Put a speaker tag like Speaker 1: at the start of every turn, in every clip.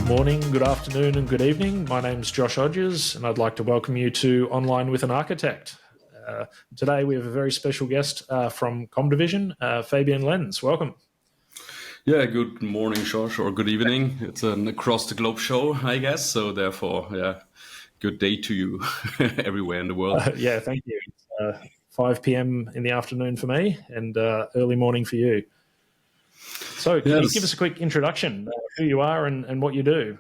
Speaker 1: morning, good afternoon, and good evening. My name's Josh Hodges, and I'd like to welcome you to Online with an Architect. Today we have a very special guest from comdivision, Fabian Lenz. Welcome.
Speaker 2: Yeah, good morning, Josh, or good evening. It's an across the globe show, I guess. So therefore, yeah, good day to you everywhere in the world.
Speaker 1: Yeah, thank you. It's 5 p.m. in the afternoon for me and early morning for you. So can you give us a quick introduction, who you are and what you do?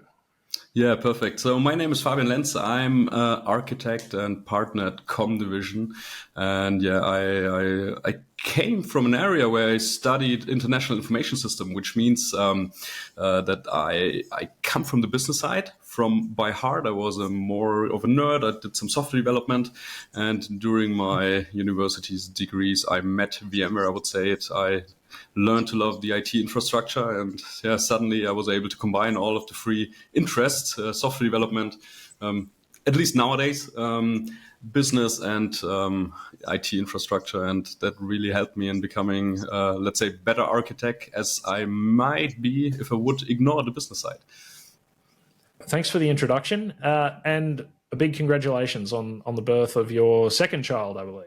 Speaker 2: Yeah, perfect. So my name is Fabian Lenz. I'm an architect and partner at comdivision. And yeah, I came from an area where I studied international information system, which means that I come from the business side. By heart, I was more of a nerd. I did some software development, and during my university's degrees, I met VMware. I would say it. I learned to love the IT infrastructure, and yeah, suddenly I was able to combine all of the three interests: software development, at least nowadays, business and IT infrastructure, and that really helped me in becoming, let's say, better architect as I might be if I would ignore the business side.
Speaker 1: Thanks for the introduction, and a big congratulations on the birth of your second child, I believe.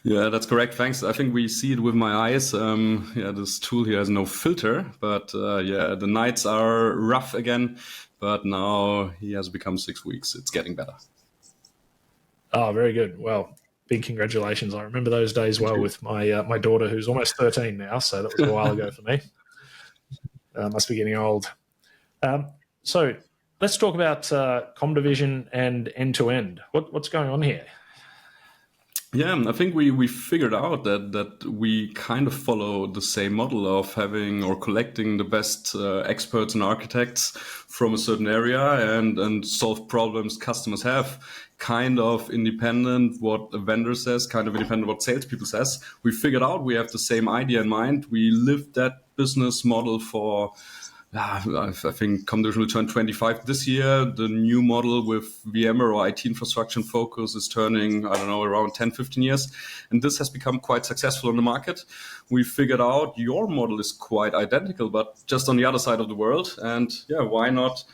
Speaker 2: Yeah, that's correct. Thanks. I think we see it with my eyes. Yeah, this tool here has no filter, but yeah, the nights are rough again. But now he has become 6 weeks. It's getting better.
Speaker 1: Oh, very good. Well, big congratulations. I remember those days well with my daughter, who's almost 13 now. So that was a while ago for me. Must be getting old. So let's talk about comdivision and end-to-end. What's going on here?
Speaker 2: Yeah, I think we figured out that we kind of follow the same model of having or collecting the best experts and architects from a certain area and solve problems customers have, kind of independent what a vendor says, kind of independent what salespeople says. We figured out we have the same idea in mind. We lived that business model for I think comdivision will turn 25 this year. The new model with VMware or IT infrastructure and focus is turning, I don't know, around 10, 15 years. And this has become quite successful on the market. We figured out your model is quite identical, but just on the other side of the world. And yeah, why not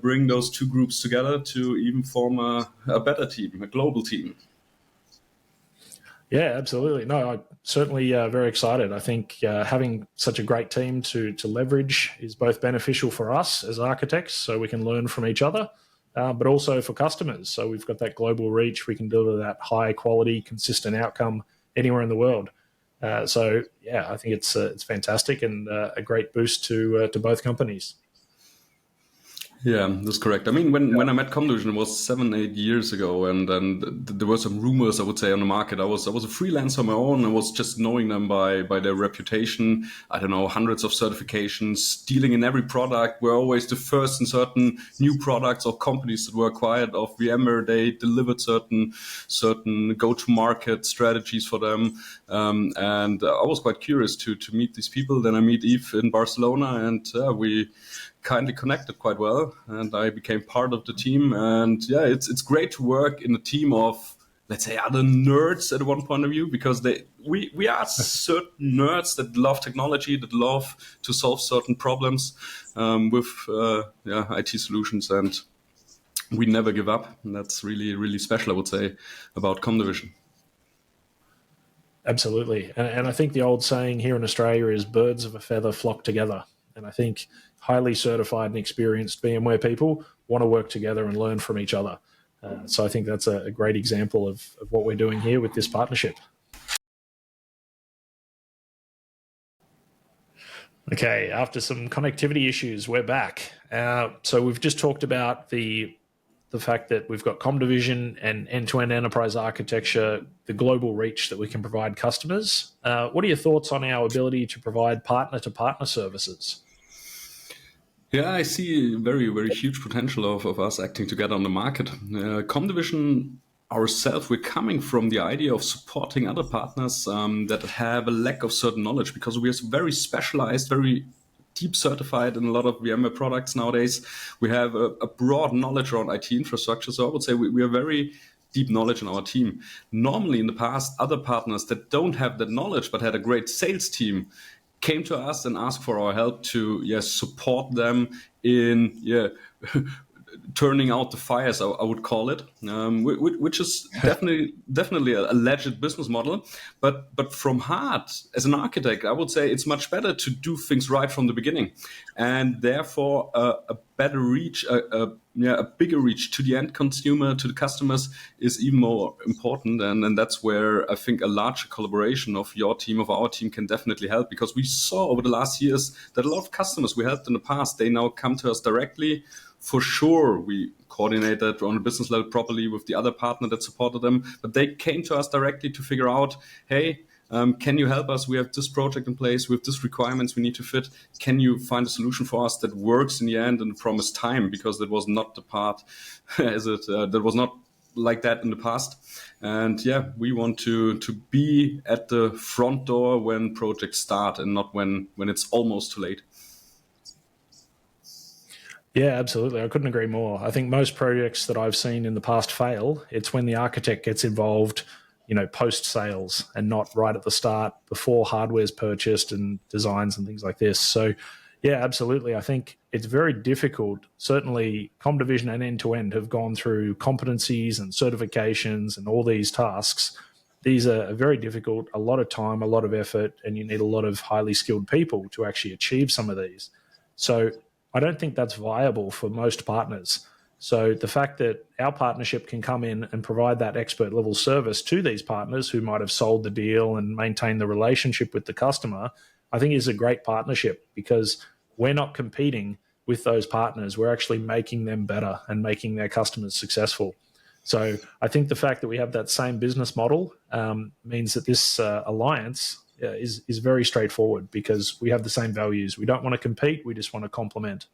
Speaker 2: bring those two groups together to even form a better team, a global team?
Speaker 1: Yeah, absolutely. No, I'm certainly very excited. I think having such a great team to leverage is both beneficial for us as architects, so we can learn from each other, but also for customers. So we've got that global reach. We can deliver that high quality, consistent outcome anywhere in the world. So yeah, I think it's fantastic and a great boost to both companies.
Speaker 2: Yeah, that's correct. I mean, when I met comdivision, it was 7, 8 years ago, and there were some rumors, I would say, on the market. I was a freelancer on my own. I was just knowing them by their reputation. I don't know, hundreds of certifications, dealing in every product. We're always the first in certain new products or companies that were acquired of VMware. They delivered certain go-to-market strategies for them, and I was quite curious to meet these people. Then I meet Yves in Barcelona, and we kindly connected quite well, and I became part of the team. And yeah, it's great to work in a team of, let's say, other nerds at one point of view, because we are certain nerds that love technology, that love to solve certain problems with IT solutions, and we never give up. And that's really, really special, I would say, about comdivision.
Speaker 1: Absolutely. And I think the old saying here in Australia is birds of a feather flock together. And I think highly certified and experienced VMware people want to work together and learn from each other. So I think that's a great example of what we're doing here with this partnership. Okay, after some connectivity issues, we're back. So we've just talked about the fact that we've got comdivision and end-to-end enterprise architecture, the global reach that we can provide customers. What are your thoughts on our ability to provide partner-to-partner services?
Speaker 2: Yeah, I see very, very huge potential of us acting together on the market. comdivision ourselves, we're coming from the idea of supporting other partners that have a lack of certain knowledge, because we are very specialized, very deep certified in a lot of VMware products nowadays. We have a broad knowledge around IT infrastructure. So I would say we are very deep knowledge in our team. Normally in the past, other partners that don't have that knowledge but had a great sales team came to us and asked for our help to support them in turning out the fires, I would call it, which is definitely a legit business model. But from heart, as an architect, I would say it's much better to do things right from the beginning, and therefore a better reach, a bigger reach to the end consumer, to the customers, is even more important. And that's where I think a larger collaboration of your team, of our team, can definitely help, because we saw over the last years that a lot of customers we helped in the past, they now come to us directly. For sure, we coordinated on a business level properly with the other partner that supported them, but they came to us directly to figure out, hey, can you help us? We have this project in place with these requirements we need to fit. Can you find a solution for us that works in the end and promise time? Because that was not the part, that was not like that in the past. And we want to be at the front door when projects start, and not when it's almost too late.
Speaker 1: Yeah, absolutely. I couldn't agree more. I think most projects that I've seen in the past fail. It's when the architect gets involved, post-sales, and not right at the start before hardware's purchased and designs and things like this. So, yeah, absolutely. I think it's very difficult. Certainly, comdivision and end-to-end have gone through competencies and certifications and all these tasks. These are very difficult, a lot of time, a lot of effort, and you need a lot of highly skilled people to actually achieve some of these. So I don't think that's viable for most partners. So the fact that our partnership can come in and provide that expert level service to these partners who might have sold the deal and maintain the relationship with the customer, I think is a great partnership, because we're not competing with those partners. We're actually making them better and making their customers successful. So I think the fact that we have that same business model means that this alliance is very straightforward, because we have the same values. We don't want to compete. We just want to complement.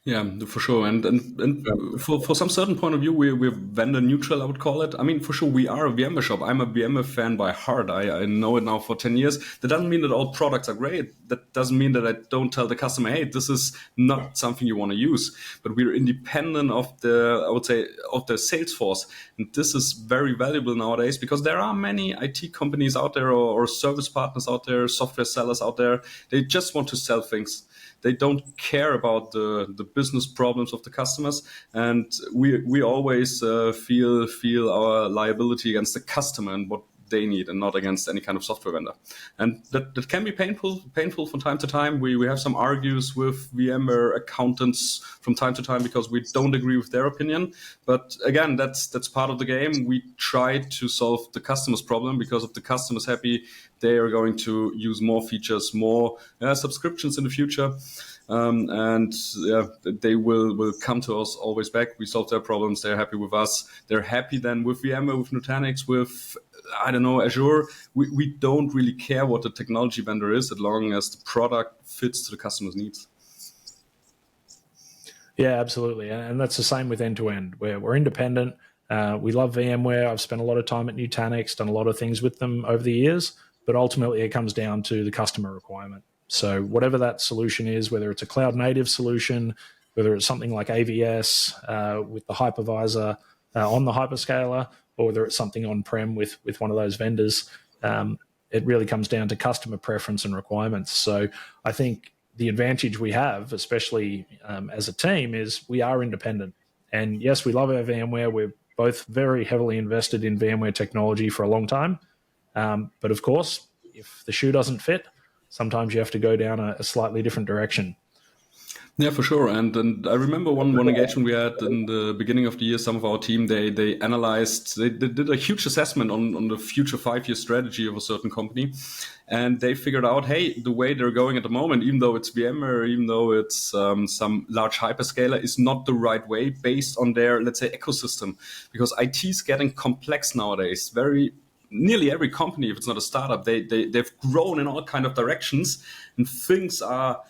Speaker 2: Yeah, for sure. And for some certain point of view, we're vendor neutral, I would call it. I mean, for sure, we are a VMware shop. I'm a VMware fan by heart. I know it now for 10 years. That doesn't mean that all products are great. That doesn't mean that I don't tell the customer, hey, this is not something you want to use. But we're independent of the sales force. And this is very valuable nowadays, because there are many IT companies out there, or service partners out there, software sellers out there. They just want to sell things. They don't care about the business problems of the customers, and we always feel our liability against the customer and what they need, and not against any kind of software vendor. And that can be painful from time to time. We have some argues with VMware accountants from time to time, because we don't agree with their opinion. But again, that's part of the game. We try to solve the customer's problem, because if the customer's happy, they are going to use more features, more subscriptions in the future. They will come to us always back. We solve their problems. They're happy with us. They're happy then with VMware, with Nutanix, with, I don't know, Azure. We don't really care what the technology vendor is, as long as the product fits to the customer's needs.
Speaker 1: Yeah, absolutely. And that's the same with end-to-end, where we're independent. We love VMware. I've spent a lot of time at Nutanix, done a lot of things with them over the years, but ultimately it comes down to the customer requirement. So whatever that solution is, whether it's a cloud native solution, whether it's something like AVS with the hypervisor on the hyperscaler, or whether it's something on-prem with one of those vendors, it really comes down to customer preference and requirements. So I think the advantage we have, especially as a team, is we are independent. And yes, we love our VMware. We're both very heavily invested in VMware technology for a long time. But of course, if the shoe doesn't fit, sometimes you have to go down a slightly different direction.
Speaker 2: Yeah, for sure. And I remember one engagement we had in the beginning of the year. Some of our team, they analyzed, they did a huge assessment on the future 5-year strategy of a certain company. And they figured out, hey, the way they're going at the moment, even though it's VMware, even though it's some large hyperscaler, is not the right way based on their, let's say, ecosystem. Because IT is getting complex nowadays. Nearly every company, if it's not a startup, they've grown in all kind of directions, and things are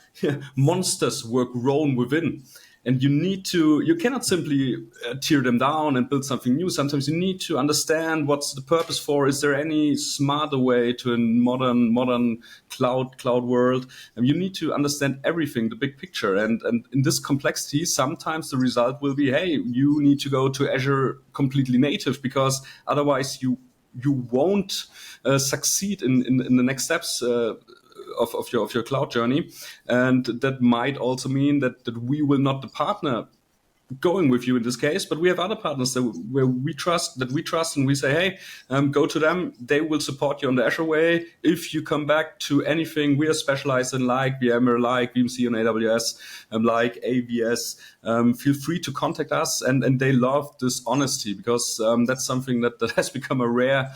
Speaker 2: monsters were grown within. And you cannot simply tear them down and build something new. Sometimes you need to understand what's the purpose for. Is there any smarter way to a modern cloud world? And you need to understand everything, the big picture. And in this complexity, sometimes the result will be, hey, you need to go to Azure completely native, because otherwise you won't succeed in the next steps of your cloud journey, and that might also mean that we will not the partner going with you in this case, but we have other partners where we trust, and we say, hey, go to them. They will support you on the Azure way. If you come back to anything we are specialized in, like VMware, like VMC on AWS, like AVS, feel free to contact us. And they love this honesty, because that's something that has become a rare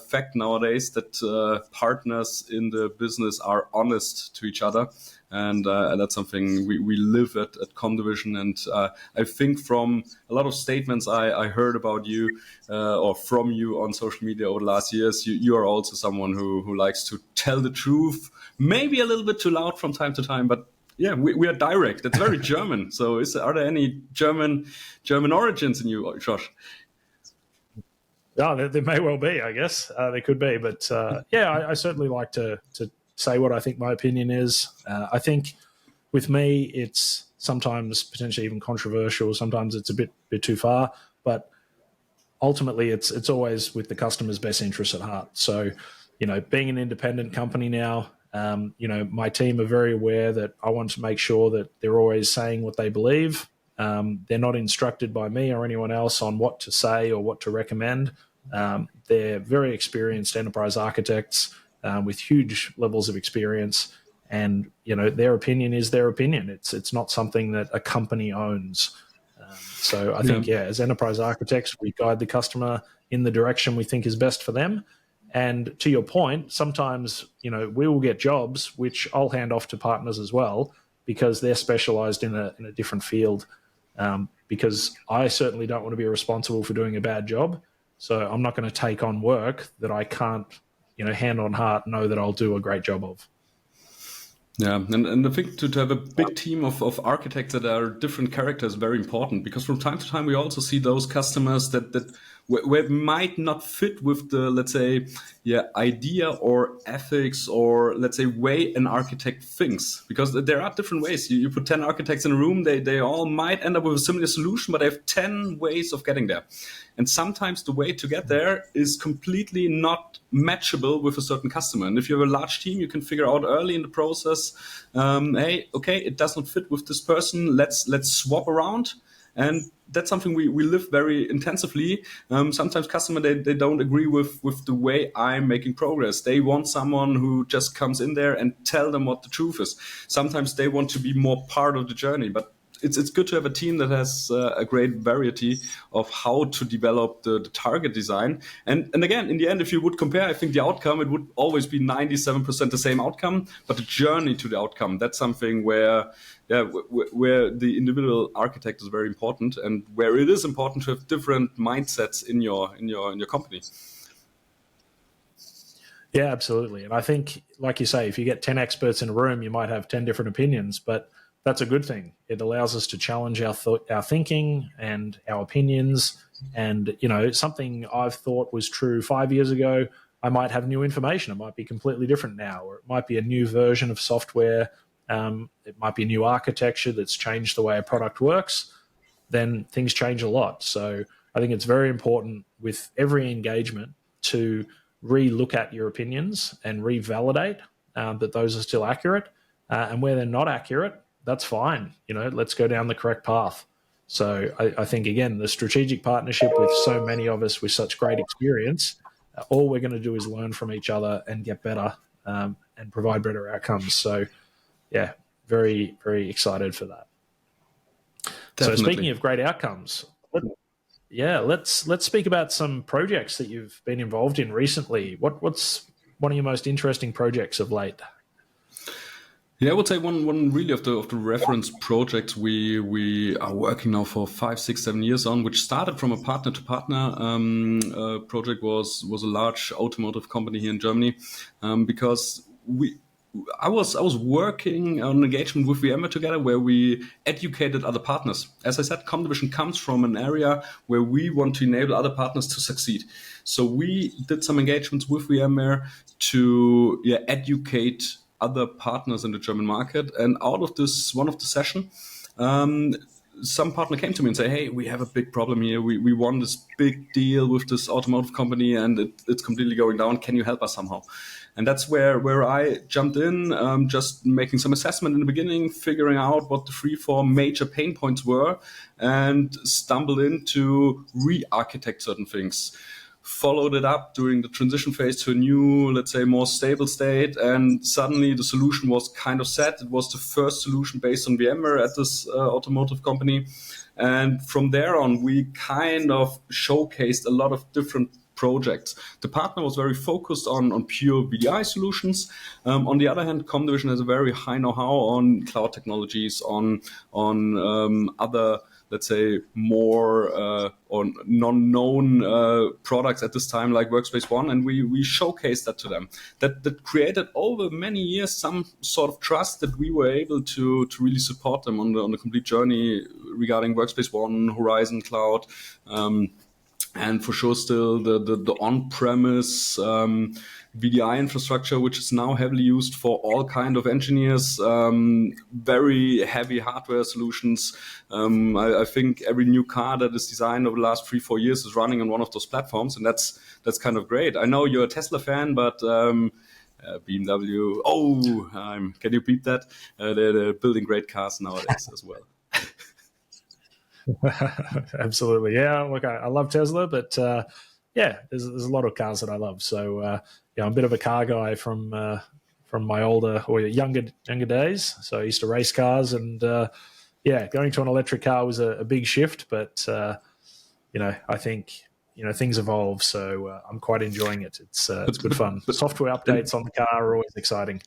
Speaker 2: fact nowadays, that partners in the business are honest to each other. And that's something we live at comdivision. And I think from a lot of statements I heard about you or from you on social media over the last years, you are also someone who likes to tell the truth, maybe a little bit too loud from time to time, but yeah, we are direct. It's very German. So are there any German origins in you, Josh?
Speaker 1: Yeah, there may well be, I guess. There could be. But yeah, I certainly like to say what I think my opinion is. I think with me, it's sometimes potentially even controversial. Sometimes it's a bit too far, but ultimately it's always with the customer's best interest at heart. So, being an independent company now, my team are very aware that I want to make sure that they're always saying what they believe. They're not instructed by me or anyone else on what to say or what to recommend. They're very experienced enterprise architects with huge levels of experience, and their opinion is their opinion. It's not something that a company owns. So I think, as enterprise architects, we guide the customer in the direction we think is best for them. And to your point, sometimes we will get jobs which I'll hand off to partners as well, because they're specialized in a different field. Because I certainly don't want to be responsible for doing a bad job. So I'm not going to take on work that I can't, hand on heart, know that I'll do a great job of.
Speaker 2: Yeah, and I think to have a big team of architects that are different characters is very important, because from time to time we also see those customers that where it might not fit with the, let's say, idea or ethics or, let's say, way an architect thinks. Because there are different ways. You put 10 architects in a room, they all might end up with a similar solution, but they have 10 ways of getting there. And sometimes the way to get there is completely not matchable with a certain customer. And if you have a large team, you can figure out early in the process, hey, okay, it does not fit with this person. Let's swap around. And that's something we live very intensively. Sometimes customers, they don't agree with the way I'm making progress. They want someone who just comes in there and tell them what the truth is. Sometimes they want to be more part of the journey, but it's good to have a team that has a great variety of how to develop the target design. And again, in the end, if you would compare, I think the outcome, it would always be 97% the same outcome, but the journey to the outcome, that's something where the individual architect is very important, and where it is important to have different mindsets in your company.
Speaker 1: Yeah, absolutely. And I think, like you say, if you get 10 experts in a room, you might have 10 different opinions, but that's a good thing. It allows us to challenge our thinking and our opinions. And, something I've thought was true 5 years ago, I might have new information. It might be completely different now, or it might be a new version of software. It might be a new architecture that's changed the way a product works. Then things change a lot. So I think it's very important with every engagement to re-look at your opinions and revalidate that those are still accurate. And where they're not accurate, that's fine. Let's go down the correct path. So I think, again, the strategic partnership with so many of us with such great experience, all we're going to do is learn from each other and get better and provide better outcomes. So, yeah, very, very excited for that. Definitely. So speaking of great outcomes, let's speak about some projects that you've been involved in recently. What's one of your most interesting projects of late?
Speaker 2: Yeah, I would say one really of the reference projects we are working now for 5, 6, 7 years on, which started from a partner to partner project, was a large automotive company here in Germany, because I was working on an engagement with VMware together where we educated other partners. As I said, comdivision comes from an area where we want to enable other partners to succeed. So we did some engagements with VMware to educate other partners in the German market. And out of this, one of the session, some partner came to me and say, hey, we have a big problem here. We won this big deal with this automotive company and it's completely going down. Can you help us somehow? And that's where I jumped in, just making some assessment in the beginning, figuring out what the 3-4 major pain points were, and stumbled into re-architect certain things. Followed it up during the transition phase to a new, let's say, more stable state, and suddenly the solution was kind of set. It was the first solution based on VMware at this automotive company. And from there on, we kind of showcased a lot of different projects. The partner was very focused on pure VDI solutions. On the other hand, comdivision has a very high know-how on cloud technologies, on other, let's say, more or non-known products at this time, like Workspace ONE, and we showcased that to them. That created over many years some sort of trust that we were able to really support them on the complete journey regarding Workspace ONE, Horizon Cloud, and for sure still the on-premise VDI infrastructure, which is now heavily used for all kind of engineers, very heavy hardware solutions. I think every new car that is designed over the last 3-4 years is running on one of those platforms, and that's kind of great. I know you're a Tesla fan, but BMW, can you beat that? They're building great cars nowadays as well.
Speaker 1: Absolutely. Yeah. Look, I love Tesla, but there's a lot of cars that I love. So I'm a bit of a car guy from my older or younger days. So I used to race cars, and going to an electric car was a big shift. But I think things evolve, so I'm quite enjoying it. It's good fun. Software updates on the car are always exciting.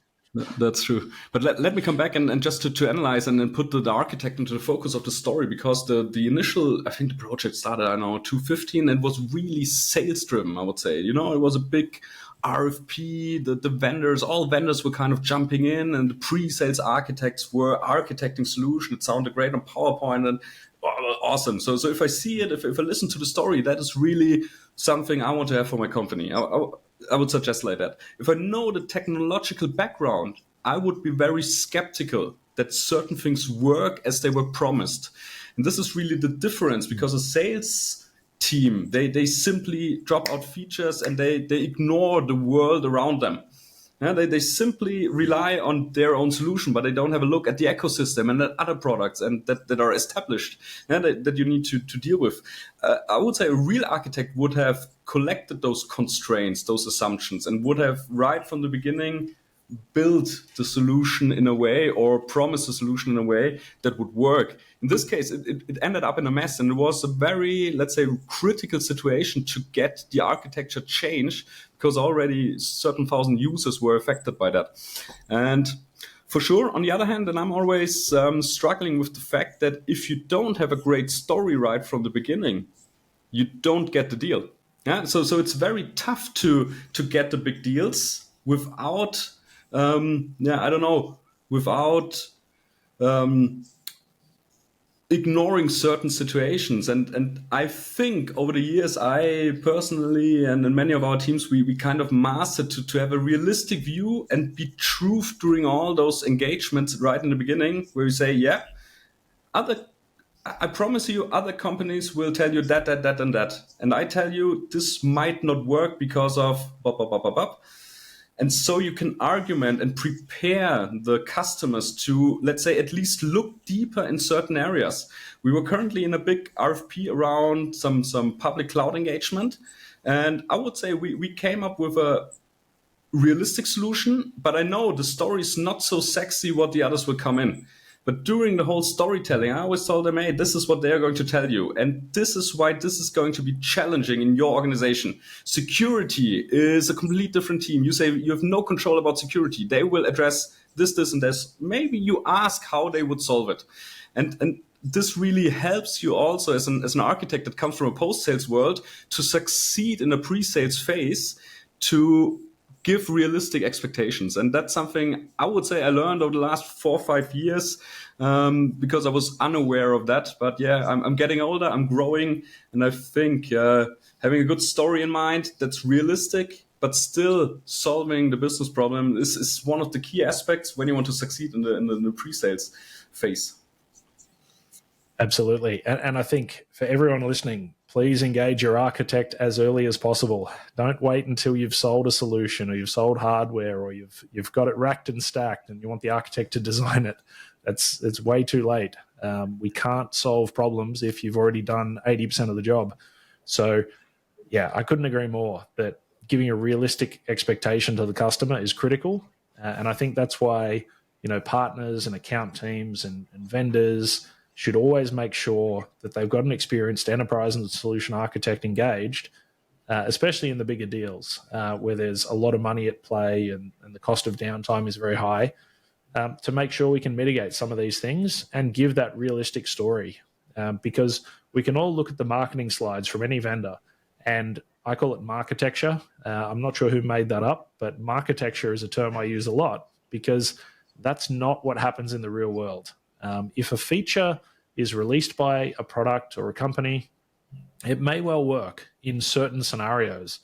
Speaker 2: That's true. But let me come back and just to analyze and then put the architect into the focus of the story, because the initial, I think the project started, 2015, and was really sales driven, I would say. It was a big RFP, all vendors were kind of jumping in, and the pre-sales architects were architecting solution. It sounded great on PowerPoint, and awesome. So if I see it, if I listen to the story, that is really something I want to have for my company. I would suggest like that. If I know the technological background, I would be very skeptical that certain things work as they were promised. And this is really the difference, because a sales team, they simply drop out features and they ignore the world around them. They simply rely on their own solution, but they don't have a look at the ecosystem and at other products and that are established that you need to deal with. I would say a real architect would have collected those constraints, those assumptions, and would have right from the beginning build the solution in a way, or promise a solution in a way that would work. In this case, it ended up in a mess, and it was a very, let's say, critical situation to get the architecture changed, because already certain thousand users were affected by that. And for sure, on the other hand, and I'm always struggling with the fact that if you don't have a great story right from the beginning, you don't get the deal. Yeah, so it's very tough to get the big deals without without ignoring certain situations. And I think over the years, I personally and in many of our teams, we kind of mastered to have a realistic view and be truth during all those engagements right in the beginning, where we say, I promise you, other companies will tell you that, and that. And I tell you, this might not work because of bop, bop, bop, bop, bop. And so you can argument and prepare the customers to, let's say, at least look deeper in certain areas. We were currently in a big RFP around some public cloud engagement. And I would say we came up with a realistic solution, but I know the story is not so sexy what the others will come in. But during the whole storytelling, I always told them, hey, this is what they're going to tell you. And this is why this is going to be challenging in your organization. Security is a completely different team. You say you have no control about security. They will address this, and this. Maybe you ask how they would solve it. And this really helps you also as an architect that comes from a post-sales world to succeed in a pre-sales phase, to give realistic expectations. And that's something I would say I learned over the last 4 or 5 years, because I was unaware of that. But I'm getting older, I'm growing, and I think having a good story in mind that's realistic, but still solving the business problem is one of the key aspects when you want to succeed in the pre-sales phase.
Speaker 1: Absolutely. And I think for everyone listening, please engage your architect as early as possible. Don't wait until you've sold a solution or you've sold hardware or you've got it racked and stacked and you want the architect to design it. It's way too late. We can't solve problems if you've already done 80% of the job. So, yeah, I couldn't agree more that giving a realistic expectation to the customer is critical. And I think that's why, partners and account teams and vendors should always make sure that they've got an experienced enterprise and solution architect engaged, especially in the bigger deals where there's a lot of money at play and the cost of downtime is very high, to make sure we can mitigate some of these things and give that realistic story. Because we can all look at the marketing slides from any vendor, and I call it marketecture. I'm not sure who made that up, but marketecture is a term I use a lot because that's not what happens in the real world. If a feature is released by a product or a company, it may well work in certain scenarios,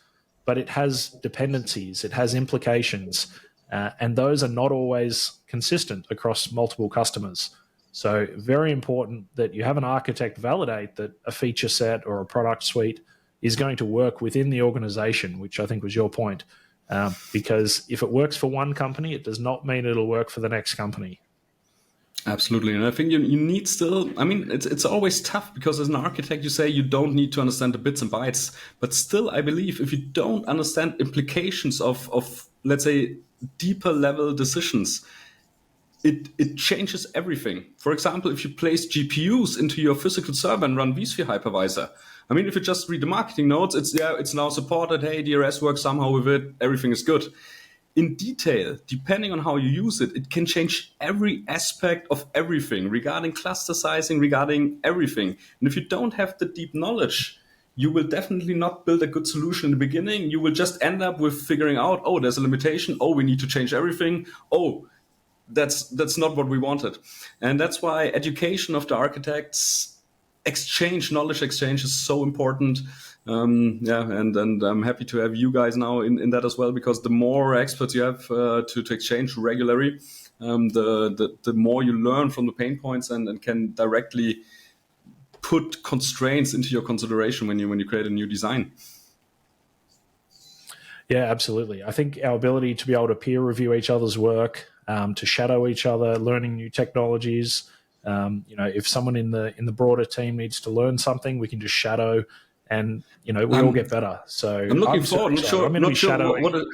Speaker 1: but it has dependencies, it has implications, and those are not always consistent across multiple customers. So very important that you have an architect validate that a feature set or a product suite is going to work within the organization, which I think was your point. Because if it works for one company, it does not mean it'll work for the next company.
Speaker 2: Absolutely. And I think you need still, it's always tough because as an architect, you say you don't need to understand the bits and bytes. But still, I believe if you don't understand implications of let's say, deeper level decisions, it changes everything. For example, if you place GPUs into your physical server and run vSphere hypervisor, if you just read the marketing notes, it's now supported. Hey, DRS works somehow with it. Everything is good. In detail, depending on how you use it, it can change every aspect of everything regarding cluster sizing, regarding everything. And if you don't have the deep knowledge, you will definitely not build a good solution in the beginning. You will just end up with figuring out, oh, there's a limitation. Oh, we need to change everything. Oh, that's not what we wanted. And that's why education of the architects, knowledge exchange is so important. And I'm happy to have you guys now in that as well, because the more experts you have to exchange regularly, the more you learn from the pain points and can directly put constraints into your consideration when you create a new design.
Speaker 1: Yeah, absolutely. I think our ability to be able to peer review each other's work, to shadow each other, learning new technologies. If someone in the broader team needs to learn something, we can just shadow, and we all get better. So
Speaker 2: I'm looking forward. I'm not sure what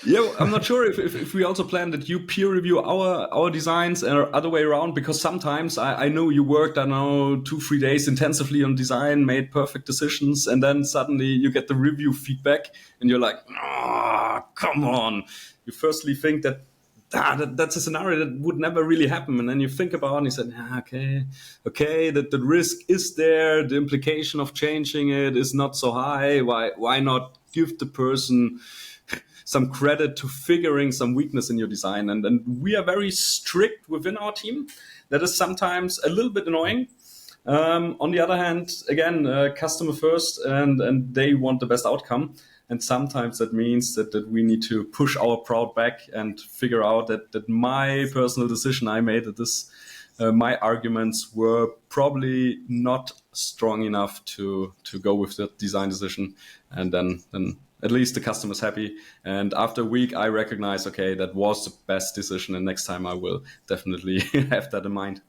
Speaker 2: yeah, I'm not sure if we also plan that you peer review our designs or other way around, because sometimes I know you worked, 2-3 days intensively on design, made perfect decisions, and then suddenly you get the review feedback and you're like, come on. You firstly think that's a scenario that would never really happen. And then you think about it and you said, okay, that the risk is there. The implication of changing it is not so high. Why not give the person some credit to figuring some weakness in your design? And we are very strict within our team. That is sometimes a little bit annoying. On the other hand, again, customer first, and they want the best outcome. And sometimes that means that we need to push our proud back and figure out that my personal decision I made, that my arguments were probably not strong enough to go with the design decision. And then at least the customer's happy. And after a week, I recognize, okay, that was the best decision. And next time I will definitely have that in mind.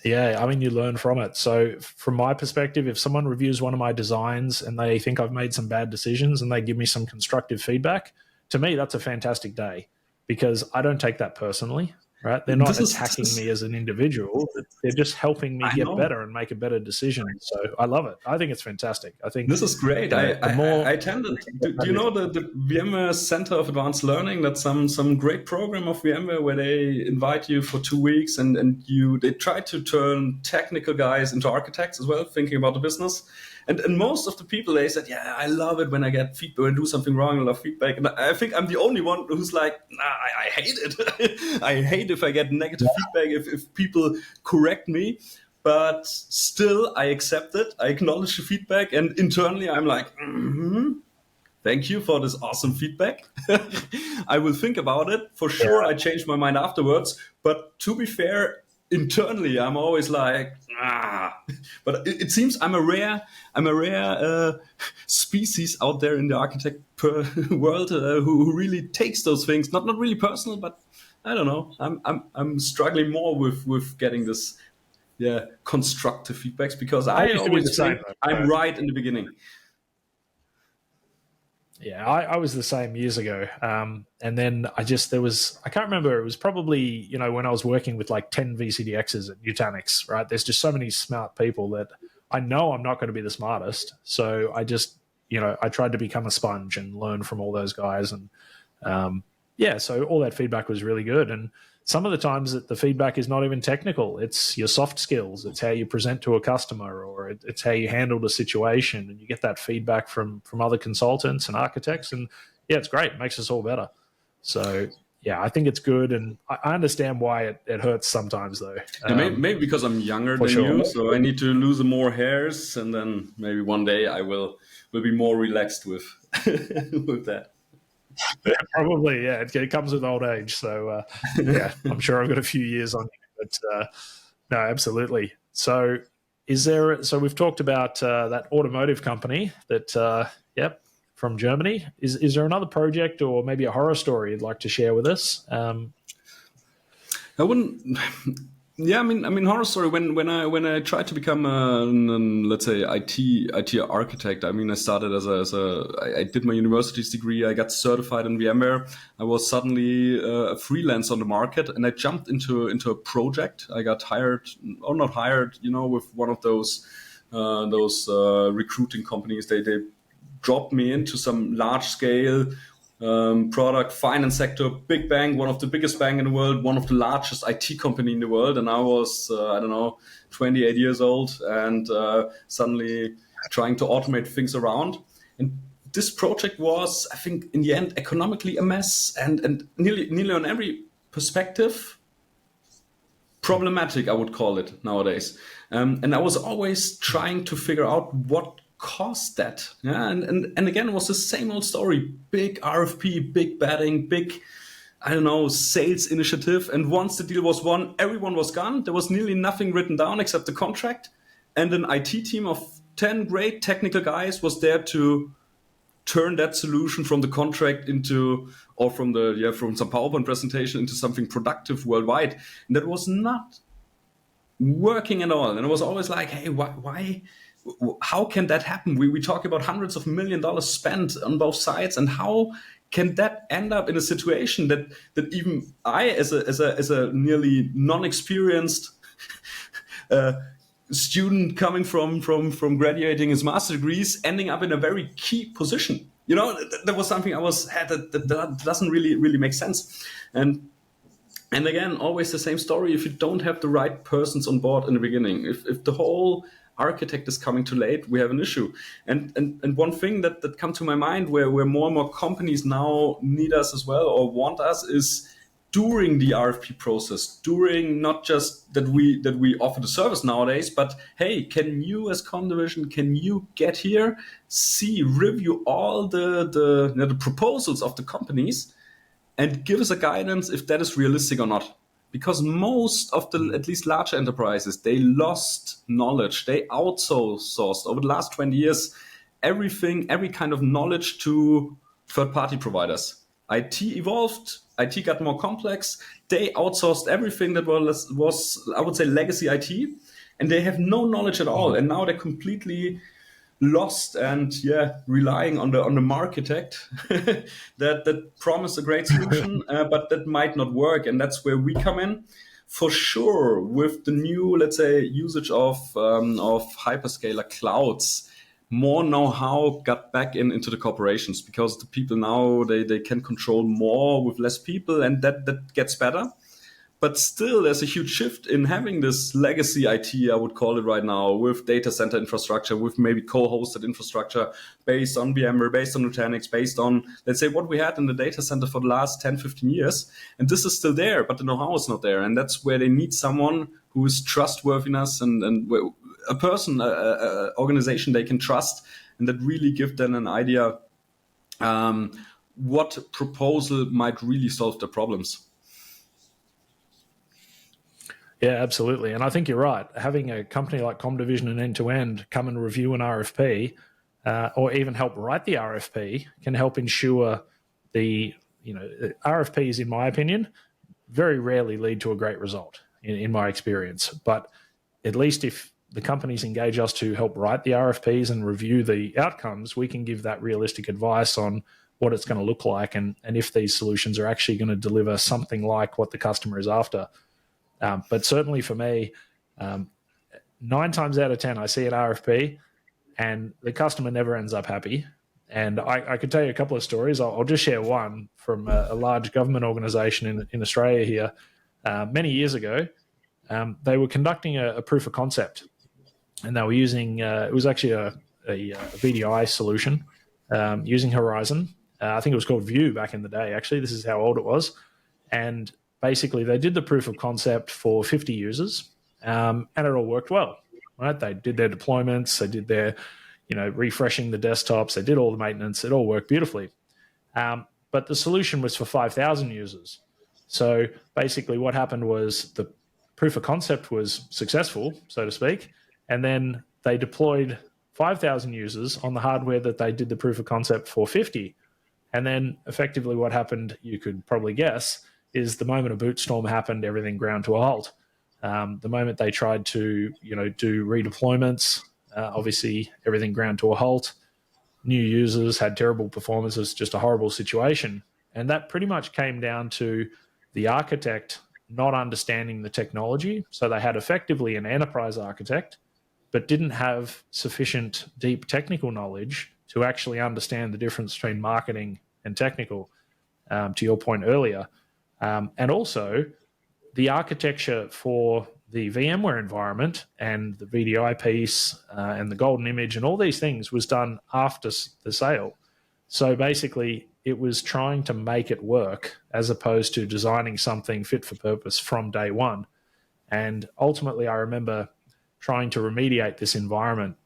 Speaker 1: Yeah, you learn from it. So from my perspective, if someone reviews one of my designs and they think I've made some bad decisions and they give me some constructive feedback, to me, that's a fantastic day, because I don't take that personally, right? They're not attacking me as an individual. They're just helping me get better and make a better decision. So I love it. I think it's fantastic. I think
Speaker 2: this is great. I attended. Do you know the VMware Center of Advanced Learning? That's some great program of VMware where they invite you for 2 weeks and they try to turn technical guys into architects as well, thinking about the business. And most of the people, they said, yeah, I love it when I get feedback, when I do something wrong, I love feedback. And I think I'm the only one who's like, I hate it. I hate if I get negative feedback, if people correct me. But still, I accept it. I acknowledge the feedback. And internally, I'm like, thank you for this awesome feedback. I will think about it. For sure, I change my mind afterwards. But to be fair, internally I'm always like, but it seems I'm a rare species out there in the architect world who really takes those things, not really personal, but I don't know. I'm struggling more with getting this constructive feedbacks, because
Speaker 1: I
Speaker 2: I
Speaker 1: used to be the
Speaker 2: always
Speaker 1: same,
Speaker 2: think
Speaker 1: though.
Speaker 2: I'm right in the beginning.
Speaker 1: Yeah, I was the same years ago. And then I can't remember, it was probably, when I was working with like 10 VCDXs at Nutanix, right? There's just so many smart people that I know I'm not going to be the smartest. So I just, I tried to become a sponge and learn from all those guys. And so all that feedback was really good. And some of the times that the feedback is not even technical. It's your soft skills. It's how you present to a customer, or it's how you handle the situation. And you get that feedback from other consultants and architects. And yeah, it's great. It makes us all better. So yeah, I think it's good. And I understand why it hurts sometimes, though.
Speaker 2: Maybe because I'm younger than you, so I need to lose more hairs, and then maybe one day I will be more relaxed with with that.
Speaker 1: Yeah, probably, yeah. It comes with old age. So, yeah, I'm sure I've got a few years on you. But no, absolutely. So, so we've talked about that automotive company that, from Germany. Is there another project or maybe a horror story you'd like to share with us?
Speaker 2: I wouldn't. Yeah, I mean, horror story. When I tried to become let's say IT architect. I mean, I started I did my university's degree. I got certified in VMware. I was suddenly a freelance on the market, and I jumped into a project. I got hired, or not hired, with one of those recruiting companies. They dropped me into some large scale product finance sector, big bank, one of the biggest bank in the world, one of the largest IT company in the world. And I was, 28 years old, and suddenly trying to automate things around. And this project was, I think, in the end, economically a mess, and nearly on every perspective, problematic, I would call it nowadays. And I was always trying to figure out what caused that. Yeah, and again, it was the same old story: big RFP, big betting, big, sales initiative. And once the deal was won, everyone was gone. There was nearly nothing written down except the contract. And an IT team of 10 great technical guys was there to turn that solution from the contract into, or from some PowerPoint presentation into something productive worldwide. And that was not working at all. And I was always like, hey, why? How can that happen? We talk about hundreds of $1 million spent on both sides, and how can that end up in a situation that even I, as a nearly non-experienced student coming from graduating his master degrees, ending up in a very key position? That was something I had that doesn't really make sense. And again, always the same story. If you don't have the right persons on board in the beginning, if the whole architect is coming too late, we have an issue. And one thing that come to my mind, where more and more companies now need us as well, or want us, is during the RFP process, during not just that we offer the service nowadays, but hey, can you as comdivision, can you get here, review all the proposals of the companies, and give us a guidance if that is realistic or not? Because most of the, at least larger enterprises, they lost knowledge. They outsourced over the last 20 years every kind of knowledge to third-party providers. IT evolved, IT got more complex. They outsourced everything that was, I would say, legacy IT, and they have no knowledge at all. And now they're completely lost and relying on the marketect that promised a great solution, but that might not work. And that's where we come in, for sure, with the new, let's say, usage of hyperscaler clouds. More know-how got back into the corporations, because the people now they can control more with less people, and that gets better. But still, there's a huge shift in having this legacy IT, I would call it right now, with data center infrastructure, with maybe co-hosted infrastructure based on VMware, based on Nutanix, based on, let's say, what we had in the data center for the last 10, 15 years. And this is still there, but the know-how is not there. And that's where they need someone who is trustworthiness and a person, a organization they can trust, and that really give them an idea what proposal might really solve the problems.
Speaker 1: Yeah, absolutely. And I think you're right. Having a company like comdivision and end-to-end come and review an RFP, or even help write the RFP, can help ensure RFPs, in my opinion, very rarely lead to a great result in my experience. But at least if the companies engage us to help write the RFPs and review the outcomes, we can give that realistic advice on what it's going to look like, and if these solutions are actually going to deliver something like what the customer is after. But certainly for me, 9 times out of 10, I see an RFP and the customer never ends up happy. And I could tell you a couple of stories. I'll just share one from a large government organization in Australia here. Many years ago, they were conducting a proof of concept, and they were using, it was actually a VDI solution using Horizon. I think it was called View back in the day, actually. This is how old it was. And basically, they did the proof of concept for 50 users, and it all worked well. Right? They did their deployments, they did their, refreshing the desktops, they did all the maintenance. It all worked beautifully. But the solution was for 5,000 users. So basically, what happened was the proof of concept was successful, so to speak, and then they deployed 5,000 users on the hardware that they did the proof of concept for 50. And then effectively what happened, you could probably guess, is the moment a boot storm happened, everything ground to a halt. The moment they tried to, do redeployments, obviously everything ground to a halt. New users had terrible performances, just a horrible situation. And that pretty much came down to the architect not understanding the technology. So they had effectively an enterprise architect, but didn't have sufficient deep technical knowledge to actually understand the difference between marketing and technical, to your point earlier. And also, the architecture for the VMware environment and the VDI piece and the golden image and all these things was done after the sale. So basically, it was trying to make it work as opposed to designing something fit for purpose from day one. And ultimately, I remember trying to remediate this environment.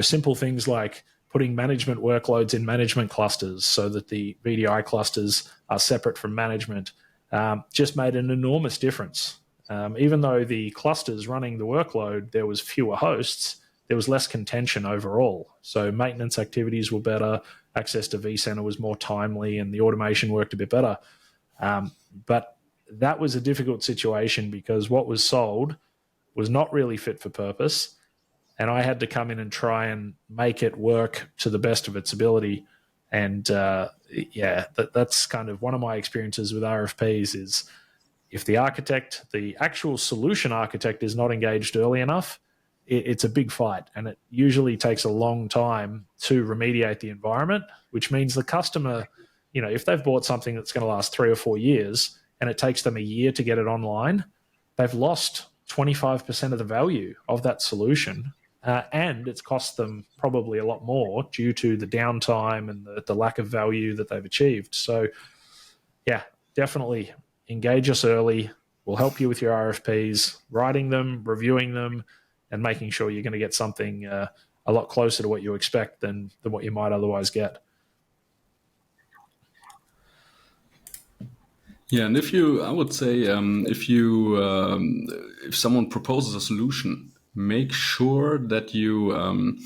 Speaker 1: Simple things like putting management workloads in management clusters so that the VDI clusters are separate from management, just made an enormous difference. Even though the clusters running the workload, there was fewer hosts, there was less contention overall. So maintenance activities were better, access to vCenter was more timely, and the automation worked a bit better. But that was a difficult situation because what was sold was not really fit for purpose. And I had to come in and try and make it work to the best of its ability. And that's kind of one of my experiences with RFPs is if the architect, the actual solution architect is not engaged early enough, it's a big fight. And it usually takes a long time to remediate the environment, which means the customer, if they've bought something that's going to last 3 or 4 years and it takes them a year to get it online, they've lost 25% of the value of that solution. And it's cost them probably a lot more due to the downtime and the lack of value that they've achieved. So, yeah, definitely engage us early. We'll help you with your RFPs, writing them, reviewing them, and making sure you're going to get something a lot closer to what you expect than what you might otherwise get.
Speaker 2: Yeah, and if someone proposes a solution, make sure that you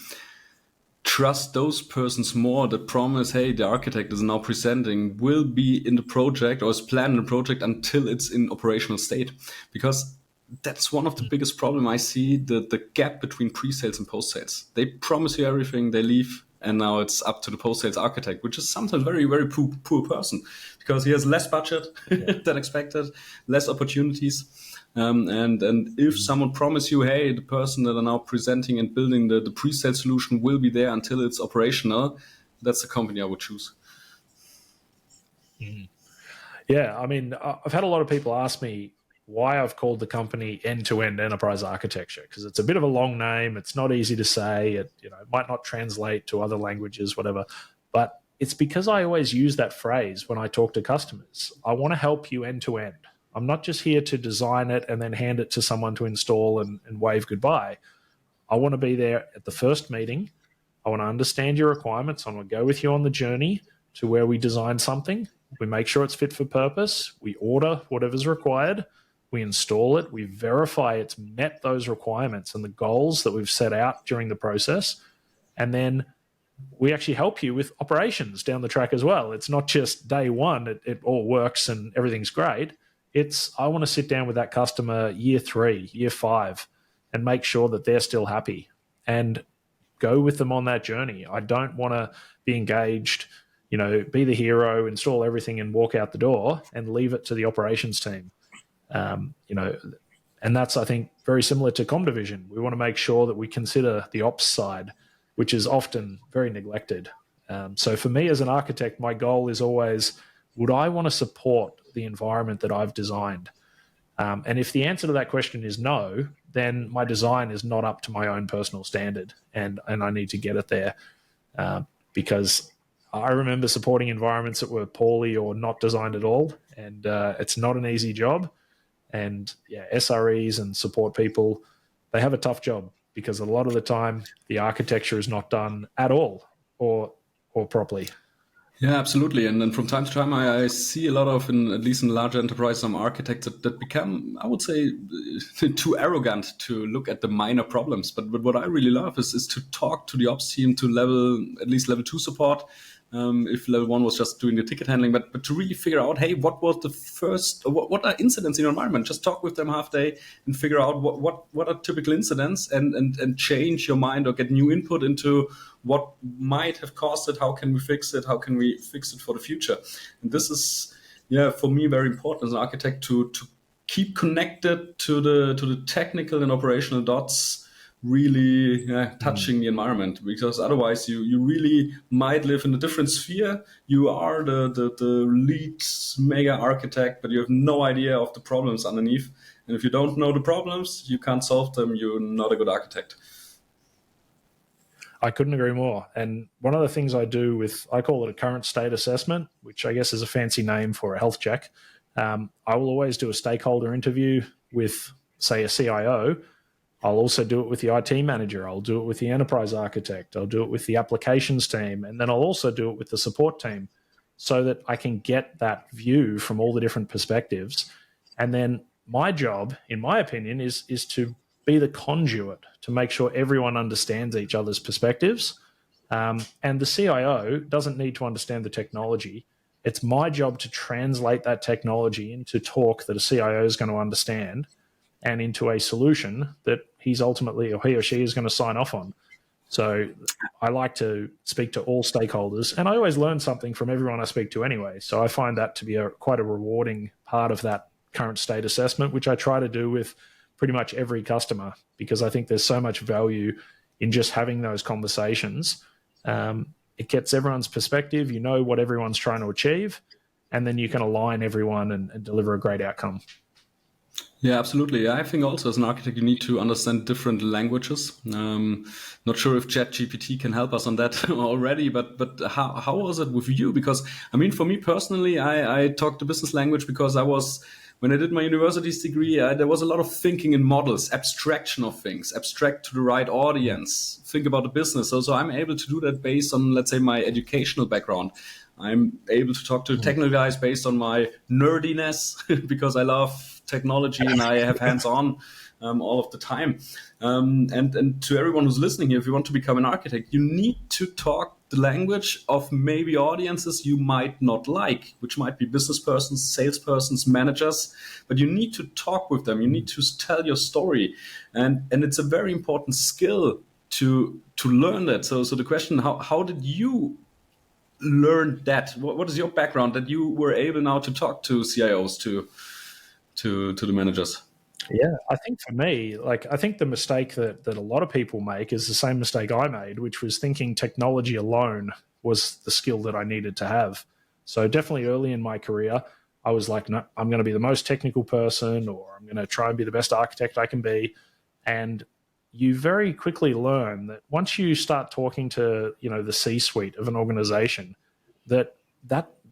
Speaker 2: trust those persons more that promise, hey, the architect is now presenting, will be in the project or is planned in the project until it's in operational state. Because that's one of the biggest problem I see, the gap between pre-sales and post-sales. They promise you everything, they leave, and now it's up to the post-sales architect, which is sometimes very, very poor person because he has less budget than expected, less opportunities. And if someone promise you, hey, the person that are now presenting and building the pre-sale solution will be there until it's operational, that's the company I would choose.
Speaker 1: Yeah, I mean, I've had a lot of people ask me why I've called the company end-to-end enterprise architecture, because it's a bit of a long name. It's not easy to say. It might not translate to other languages, whatever. But it's because I always use that phrase when I talk to customers. I want to help you end-to-end. I'm not just here to design it and then hand it to someone to install and wave goodbye. I want to be there at the first meeting. I want to understand your requirements. I want to go with you on the journey to where we design something. We make sure it's fit for purpose. We order whatever's required. we install it, we verify it's met those requirements and the goals that we've set out during the process, and then we actually help you with operations down the track as well. It's not just day one, it all works and everything's great. It's, I want to sit down with that customer year 3, year 5, and make sure that they're still happy and go with them on that journey. I don't want to be engaged, be the hero, install everything and walk out the door and leave it to the operations team. And that's, I think, very similar to comdivision. We want to make sure that we consider the ops side, which is often very neglected. So for me as an architect, my goal is always, would I want to support the environment that I've designed? And if the answer to that question is no, then my design is not up to my own personal standard, and I need to get it there. Because I remember supporting environments that were poorly or not designed at all, and it's not an easy job. And yeah, SREs and support people, they have a tough job because a lot of the time the architecture is not done at all or properly.
Speaker 2: Yeah, absolutely. And then from time to time, I see a lot of, at least in larger enterprises, some architects that become, I would say, too arrogant to look at the minor problems. But what I really love is to talk to the ops team to at least level 2 support. If level 1 was just doing the ticket handling, but to really figure out, hey, what was the first, what are incidents in your environment? Just talk with them half day and figure out what are typical incidents and change your mind or get new input into what might have caused it. How can we fix it? How can we fix it for the future? And this is, for me, very important as an architect to keep connected to the technical and operational dots, really touching the environment, because otherwise you really might live in a different sphere. You are the lead mega architect, but you have no idea of the problems underneath. And if you don't know the problems, you can't solve them. You're not a good architect.
Speaker 1: I couldn't agree more. And one of the things I do I call it a current state assessment, which I guess is a fancy name for a health check. I will always do a stakeholder interview with, say, a CIO. I'll also do it with the IT manager. I'll do it with the enterprise architect. I'll do it with the applications team. And then I'll also do it with the support team so that I can get that view from all the different perspectives. And then my job, in my opinion, is to be the conduit to make sure everyone understands each other's perspectives. And the CIO doesn't need to understand the technology. It's my job to translate that technology into talk that a CIO is going to understand and into a solution that he's ultimately, or he or she, is going to sign off on. So I like to speak to all stakeholders, and I always learn something from everyone I speak to anyway. So I find that to be quite a rewarding part of that current state assessment, which I try to do with pretty much every customer, because I think there's so much value in just having those conversations. It gets everyone's perspective, what everyone's trying to achieve, and then you can align everyone and deliver a great outcome.
Speaker 2: Yeah, absolutely. I think also as an architect, you need to understand different languages. Not sure if ChatGPT can help us on that already, but how was it with you? Because, for me personally, I talked the business language because when I did my university's degree, there was a lot of thinking in models, abstraction of things, abstract to the right audience, think about the business. So I'm able to do that based on, let's say, my educational background. I'm able to talk to technical guys based on my nerdiness because I love technology and I have hands-on all of the time. And to everyone who's listening here, if you want to become an architect, you need to talk the language of maybe audiences you might not like, which might be business persons, salespersons, managers, but you need to talk with them. You need to tell your story. And it's a very important skill to learn that. So the question, how did you learn that? What is your background that you were able now to talk to CIOs, to the managers?
Speaker 1: Yeah, I think for me, I think the mistake that a lot of people make is the same mistake I made, which was thinking technology alone was the skill that I needed to have. So definitely early in my career, I was like, no, I'm going to be the most technical person, or I'm going to try and be the best architect I can be. And you very quickly learn that once you start talking to, the C-suite of an organization, that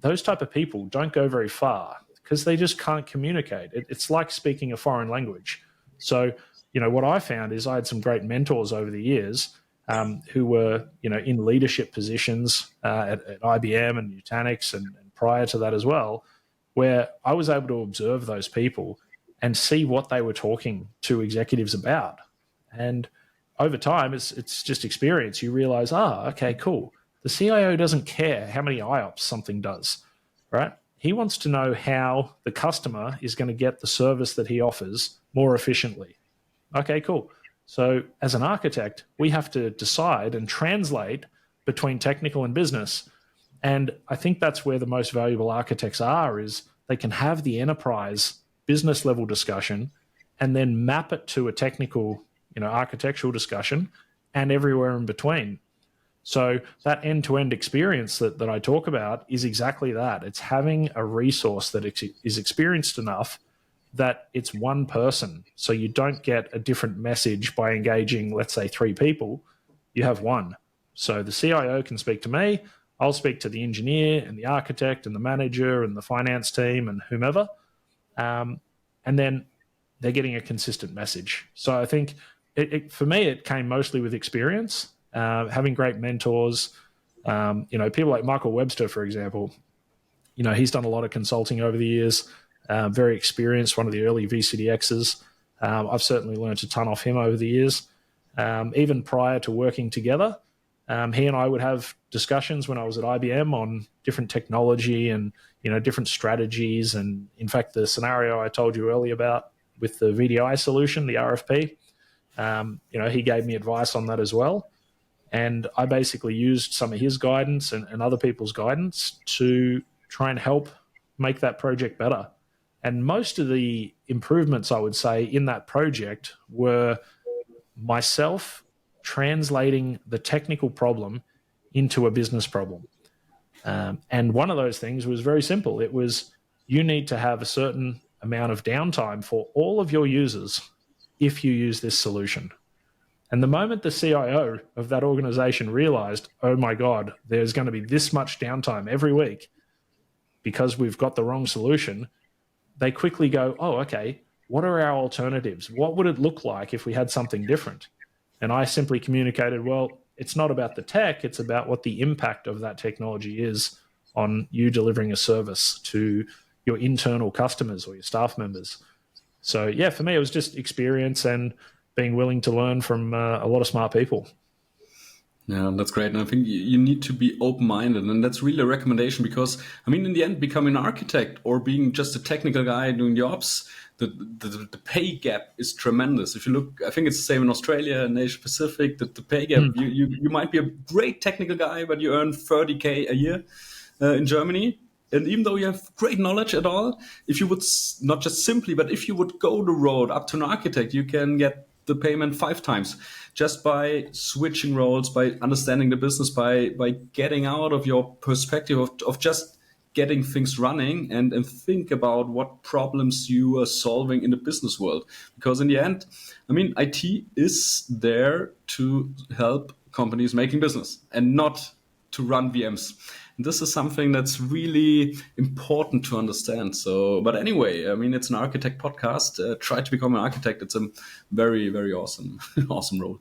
Speaker 1: those type of people don't go very far, because they just can't communicate. It's like speaking a foreign language. So, what I found is I had some great mentors over the years who were, in leadership positions at IBM and Nutanix and prior to that as well, where I was able to observe those people and see what they were talking to executives about. And over time, it's just experience. You realize, okay, cool. The CIO doesn't care how many IOPS something does, right? He wants to know how the customer is going to get the service that he offers more efficiently. Okay, cool. So as an architect, we have to decide and translate between technical and business. And I think that's where the most valuable architects are, is they can have the enterprise business level discussion and then map it to a technical, architectural discussion and everywhere in between. So that end-to-end experience that I talk about is exactly that. It's having a resource that is experienced enough that it's one person. So you don't get a different message by engaging, let's say, 3 people. You have one. So the CIO can speak to me. I'll speak to the engineer and the architect and the manager and the finance team and whomever. And then they're getting a consistent message. So I think for me, it came mostly with experience, having great mentors. People like Michael Webster, for example, he's done a lot of consulting over the years, very experienced, one of the early VCDXs. I've certainly learned a ton off him over the years. Even prior to working together, he and I would have discussions when I was at IBM on different technology and, different strategies. And in fact, the scenario I told you earlier about with the VDI solution, the RFP, he gave me advice on that as well. And I basically used some of his guidance and other people's guidance to try and help make that project better. And most of the improvements, I would say, in that project were myself translating the technical problem into a business problem. And one of those things was very simple. It was, you need to have a certain amount of downtime for all of your users if you use this solution. And the moment the CIO of that organization realized, oh my God, there's going to be this much downtime every week because we've got the wrong solution, they quickly go, oh, okay, what are our alternatives? What would it look like if we had something different? And I simply communicated, well, it's not about the tech, it's about what the impact of that technology is on you delivering a service to your internal customers or your staff members. So yeah, for me, it was just experience and being willing to learn from a lot of smart people.
Speaker 2: Yeah, that's great. And I think you need to be open-minded. And that's really a recommendation because, in the end, becoming an architect or being just a technical guy doing the ops, the pay gap is tremendous. If you look, I think it's the same in Australia and Asia Pacific, that the pay gap, you might be a great technical guy, but you earn 30K a year in Germany. And even though you have great knowledge at all, if you would, not just simply, but if you would go the road up to an architect, you can get the payment 5 times just by switching roles, by understanding the business, by getting out of your perspective of just getting things running and think about what problems you are solving in the business world. Because in the end, IT is there to help companies making business and not to run VMs. And this is something that's really important to understand. So, but anyway, it's an architect podcast. Try to become an architect. It's a very, very awesome, awesome role.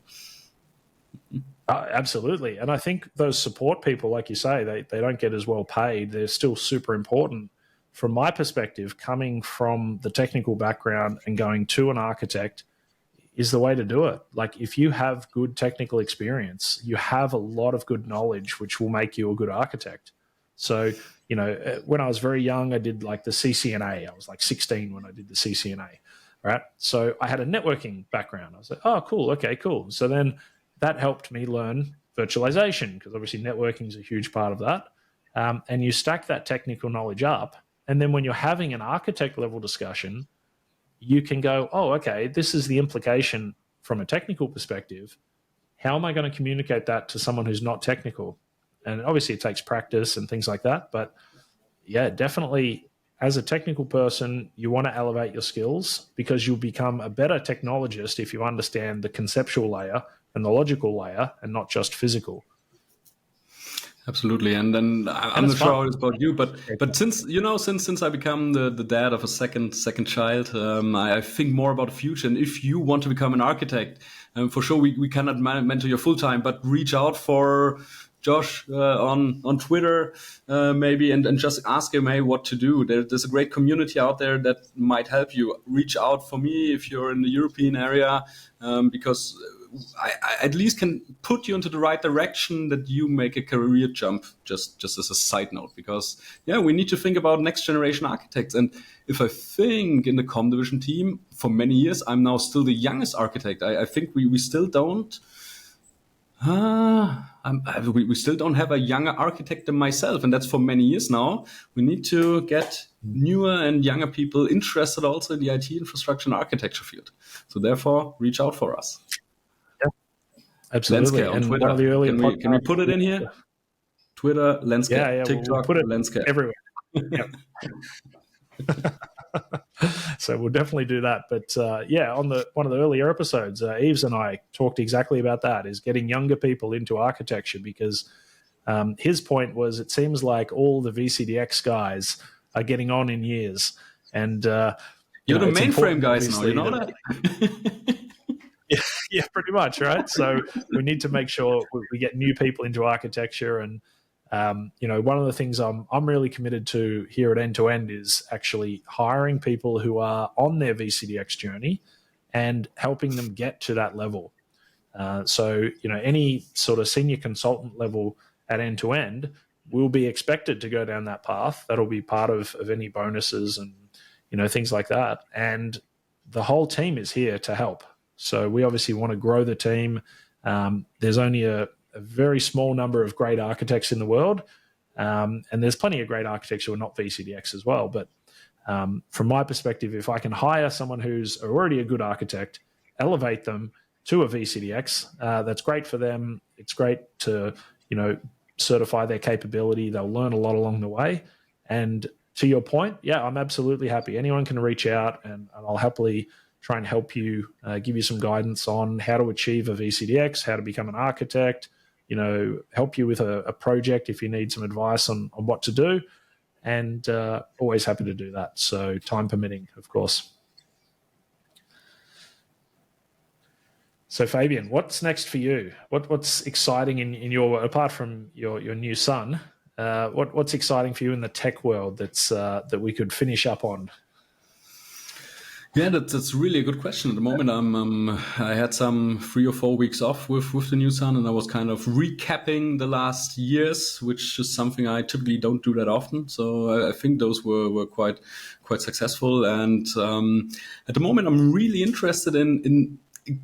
Speaker 1: Absolutely. And I think those support people, like you say, they don't get as well paid. They're still super important. From my perspective, coming from the technical background and going to an architect is the way to do it. Like if you have good technical experience, you have a lot of good knowledge, which will make you a good architect. So, when I was very young, I did like the CCNA. I was like 16 when I did the CCNA, right? So I had a networking background. I was like, oh, cool. Okay, cool. So then that helped me learn virtualization because obviously networking is a huge part of that. And you stack that technical knowledge up. And then when you're having an architect level discussion, you can go, oh, okay, this is the implication from a technical perspective. How am I going to communicate that to someone who's not technical? And obviously it takes practice and things like that. But yeah, definitely as a technical person, you want to elevate your skills because you'll become a better technologist if you understand the conceptual layer and the logical layer and not just physical.
Speaker 2: Absolutely. And then I'm not sure how it's about you, but since I become the dad of a second child, I think more about the future. And if you want to become an architect, for sure we cannot mentor you full time, but reach out for Josh on Twitter, maybe, and just ask him, hey, what to do. There's a great community out there that might help you. Reach out for me if you're in the European area, because I at least can put you into the right direction that you make a career jump, just as a side note, because we need to think about next generation architects. And if I think in the comdivision team for many years, I'm now still the youngest architect. I think we still don't we still don't have a younger architect than myself, and that's for many years now. We need to get newer and younger people interested also in the IT infrastructure and architecture field. So therefore, reach out for us.
Speaker 1: Absolutely.
Speaker 2: Lenz on
Speaker 1: and
Speaker 2: Twitter.
Speaker 1: One of the earlier
Speaker 2: can we put it in here? Twitter, Lenz. TikTok,
Speaker 1: we'll put it
Speaker 2: Lenz.
Speaker 1: Everywhere. So we'll definitely do that. But on one of the earlier episodes, Yves and I talked exactly about that, is getting younger people into architecture, because his point was it seems like all the VCDX guys are getting on in years. And
Speaker 2: you're the mainframe guys now, you know that?
Speaker 1: Yeah, pretty much, right? So we need to make sure we get new people into architecture. And one of the things I'm really committed to here at End to End is actually hiring people who are on their VCDX journey and helping them get to that level. So any sort of senior consultant level at End to End will be expected to go down that path. That'll be part of any bonuses and things like that. And the whole team is here to help. So we obviously want to grow the team. There's only a very small number of great architects in the world, and there's plenty of great architects who are not VCDX as well. But from my perspective, if I can hire someone who's already a good architect, elevate them to a VCDX, that's great for them. It's great to certify their capability. They'll learn a lot along the way. And to your point, I'm absolutely happy. Anyone can reach out, and I'll happily try and help you, give you some guidance on how to achieve a VCDX, how to become an architect, help you with a project if you need some advice on what to do, and always happy to do that. So time permitting, of course. So Fabian, what's next for you? What's exciting in your, apart from your new son, what's exciting for you in the tech world that we could finish up on?
Speaker 2: Yeah, that's really a good question. At the moment, I had some 3 or 4 weeks off with the new son, and I was kind of recapping the last years, which is something I typically don't do that often. So I think those were quite successful. And at the moment, I'm really interested in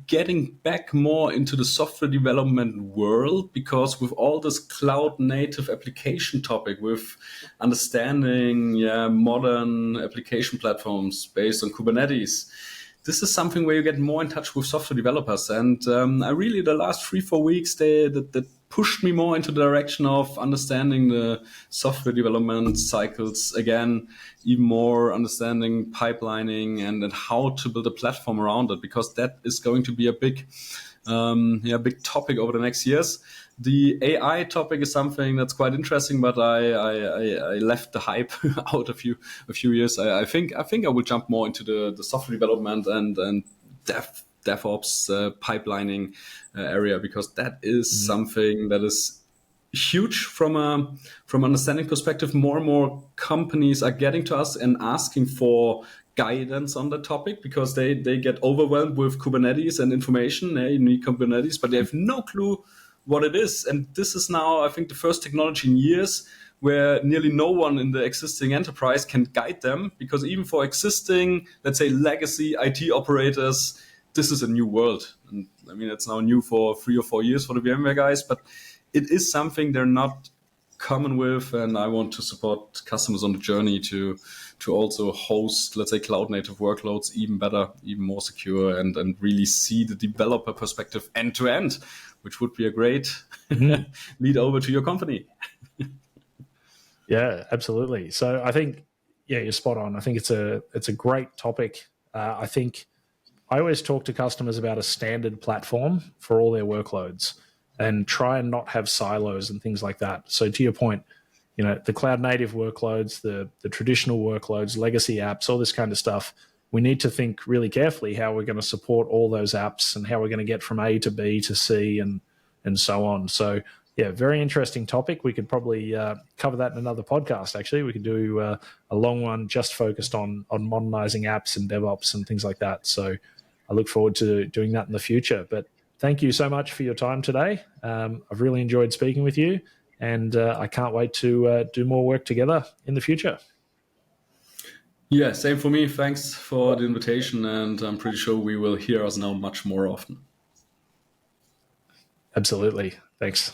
Speaker 2: getting back more into the software development world, because with all this cloud native application topic, with understanding modern application platforms based on Kubernetes, this is something where you get more in touch with software developers. And I really, the last 3-4 weeks, that pushed me more into the direction of understanding the software development cycles again, even more understanding pipelining and how to build a platform around it, because that is going to be a big topic over the next years. The AI topic is something that's quite interesting, but I left the hype out a few years. I think I will jump more into the software development and DevOps pipelining area, because that is something that is huge from understanding perspective. More and more companies are getting to us and asking for guidance on the topic, because they get overwhelmed with Kubernetes and information. You need Kubernetes, but they have no clue what it is. And this is now, I think, the first technology in years where nearly no one in the existing enterprise can guide them, because even for existing, let's say, legacy IT operators, this is a new world. And I mean, it's now new for 3 or 4 years for the VMware guys, but it is something they're not common with. And I want to support customers on the journey to also host, let's say, cloud native workloads even better, even more secure, and really see the developer perspective end to end, which would be a great lead over to your company.
Speaker 1: Yeah, absolutely. So I think, you're spot on. I think it's a great topic. I think I always talk to customers about a standard platform for all their workloads, and try and not have silos and things like that. So to your point, the cloud native workloads, the traditional workloads, legacy apps, all this kind of stuff, we need to think really carefully how we're going to support all those apps and how we're going to get from A to B to C and so on. So yeah, very interesting topic. We could probably cover that in another podcast. Actually, we could do a long one just focused on modernizing apps and DevOps and things like that. So I look forward to doing that in the future. But thank you so much for your time today. I've really enjoyed speaking with you, and I can't wait to do more work together in the future.
Speaker 2: Yeah, same for me. Thanks for the invitation, and I'm pretty sure we will hear us now much more often.
Speaker 1: Absolutely. Thanks.